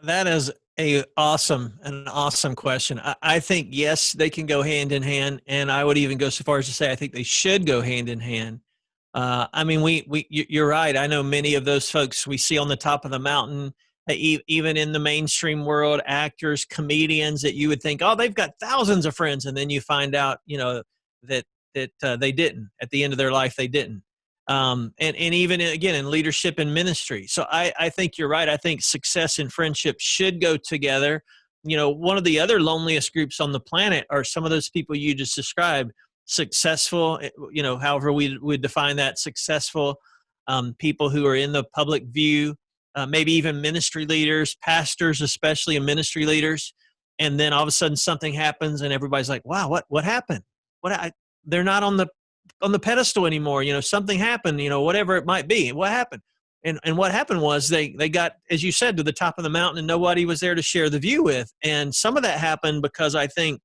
That is an awesome question. I think yes, they can go hand in hand, and I would even go so far as to say I think they should go hand in hand. I mean, you're right. I know many of those folks we see on the top of the mountain, even in the mainstream world, actors, comedians that you would think, oh, they've got thousands of friends, and then you find out, that they didn't. At the end of their life, they didn't. And even again in leadership and ministry. So I think you're right. I think success and friendship should go together. One of the other loneliest groups on the planet are some of those people you just described. Successful, however we would define that, successful people who are in the public view, maybe even ministry leaders, pastors, especially, and ministry leaders. And then all of a sudden something happens, and everybody's like, "Wow, what happened? They're not on the pedestal anymore. Something happened. Whatever it might be. What happened?" And what happened was they got, as you said, to the top of the mountain, and nobody was there to share the view with. And some of that happened because I think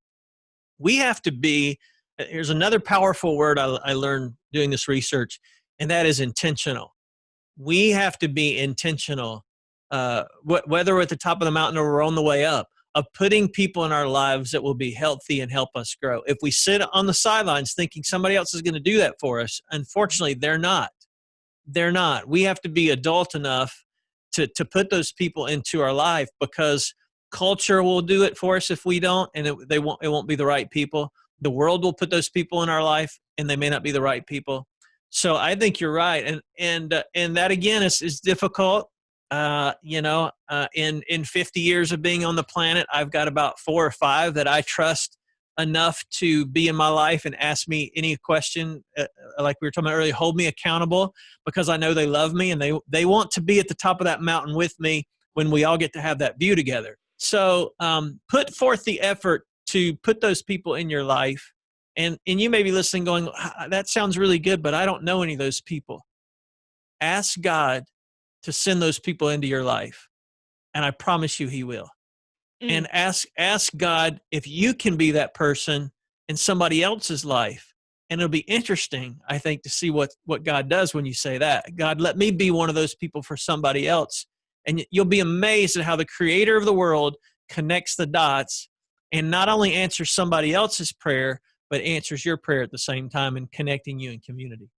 we have to be. Here's another powerful word I learned doing this research, and that is intentional. We have to be intentional, whether we're at the top of the mountain or we're on the way up, of putting people in our lives that will be healthy and help us grow. If we sit on the sidelines thinking somebody else is going to do that for us, unfortunately, they're not. They're not. We have to be adult enough to put those people into our life, because culture will do it for us if we don't, and it won't be the right people. The world will put those people in our life, and they may not be the right people. So I think you're right, and that again is difficult. In 50 years of being on the planet, I've got about 4 or 5 that I trust enough to be in my life and ask me any question, like we were talking about earlier, hold me accountable, because I know they love me, and they want to be at the top of that mountain with me when we all get to have that view together. So put forth the effort to put those people in your life. And you may be listening going, that sounds really good, but I don't know any of those people. Ask God to send those people into your life, and I promise you he will. Mm. And ask God if you can be that person in somebody else's life. And it'll be interesting, I think, to see what God does when you say that. God, let me be one of those people for somebody else. And you'll be amazed at how the creator of the world connects the dots and not only answers somebody else's prayer, but answers your prayer at the same time, and connecting you in community.